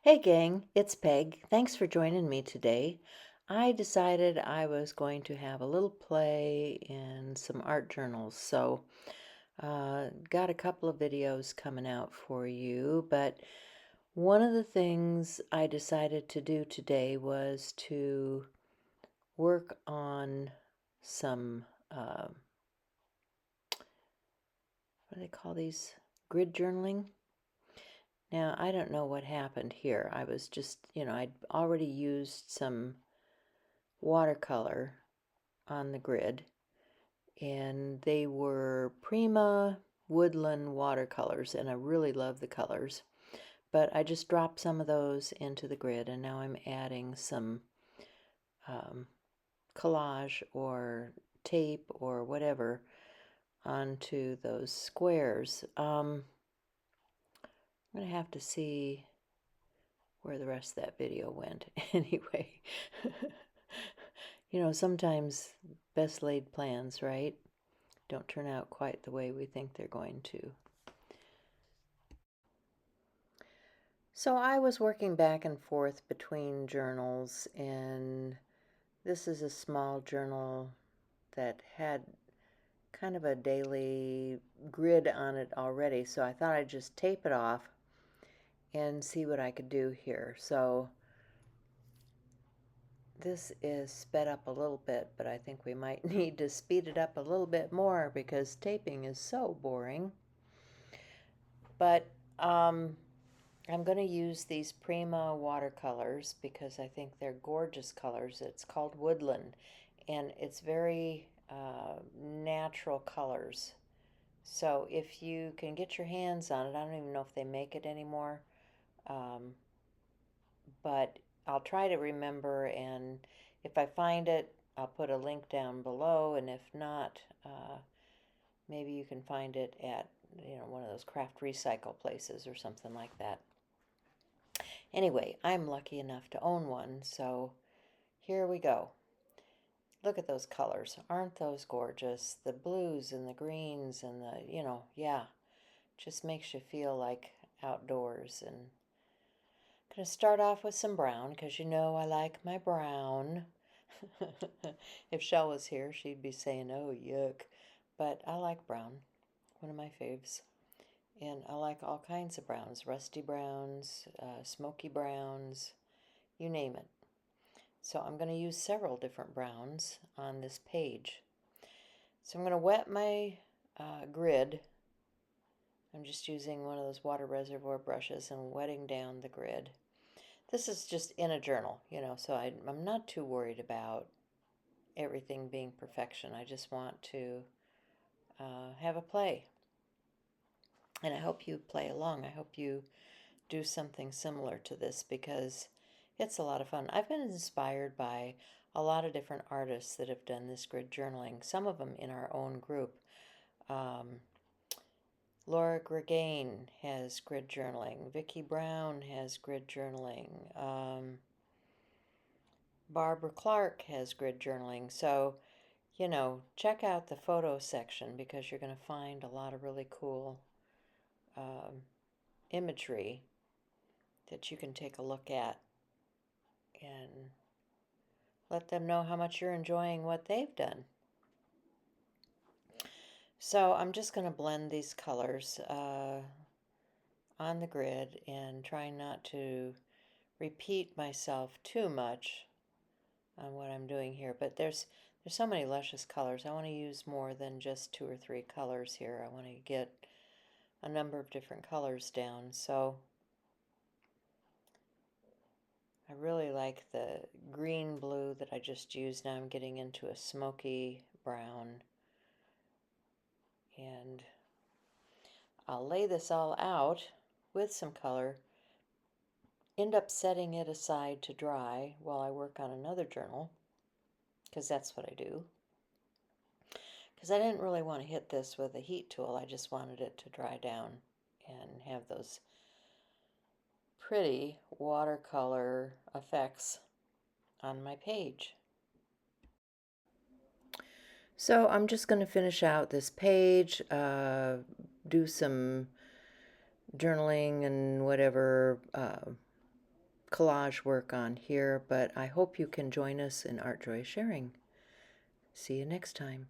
Hey gang, it's Peg. Thanks for joining me today. I decided I was going to have a little play in some art journals, so got a couple of videos coming out for you, but one of the things I decided to do today was to work on some, what do they call these? Grid journaling. Now, I don't know what happened here. I was just, I'd already used some watercolor on the grid, and they were Prima Woodland watercolors, and I really love the colors. But I just dropped some of those into the grid, and now I'm adding some collage or tape or whatever onto those squares. I'm going to have to see where the rest of that video went. Anyway, sometimes best laid plans, right, don't turn out quite the way we think they're going to. So I was working back and forth between journals, and this is a small journal that had kind of a daily grid on it already, so I thought I'd just tape it off and see what I could do here. So this is sped up a little bit, but I think we might need to speed it up a little bit more because taping is so boring. But I'm going to use these Prima watercolors because I think they're gorgeous colors. It's called Woodland, and it's very natural colors. So if you can get your hands on it, I don't even know if they make it anymore, um, but I'll try to remember, and if I find it, I'll put a link down below, and if not, maybe you can find it at one of those craft recycle places or something like that. Anyway, I'm lucky enough to own one, so here we go. Look at those colors. Aren't those gorgeous? The blues and the greens and the, yeah, just makes you feel like outdoors. And I'm going to start off with some brown because I like my brown. If Shell was here, she'd be saying, oh, yuck. But I like brown, one of my faves. And I like all kinds of browns, rusty browns, smoky browns, you name it. So I'm going to use several different browns on this page. So I'm going to wet my grid. I'm just using one of those water reservoir brushes and wetting down the grid. This is just in a journal, so I'm not too worried about everything being perfection. I just want to have a play. And I hope you play along. I hope you do something similar to this because it's a lot of fun. I've been inspired by a lot of different artists that have done this grid journaling, some of them in our own group. Laura Gregain has grid journaling. Vicki Brown has grid journaling. Barbara Clark has grid journaling. So, check out the photo section because you're going to find a lot of really cool imagery that you can take a look at and let them know how much you're enjoying what they've done. So I'm just going to blend these colors on the grid and try not to repeat myself too much on what I'm doing here. But there's so many luscious colors. I want to use more than just 2 or 3 colors here. I want to get a number of different colors down. So I really like the green blue that I just used. Now I'm getting into a smoky brown. And I'll lay this all out with some color, end up setting it aside to dry while I work on another journal, because that's what I do. Because I didn't really want to hit this with a heat tool. I just wanted it to dry down and have those pretty watercolor effects on my page. So I'm just going to finish out this page, do some journaling and whatever collage work on here, but I hope you can join us in Art Joy Sharing. See you next time.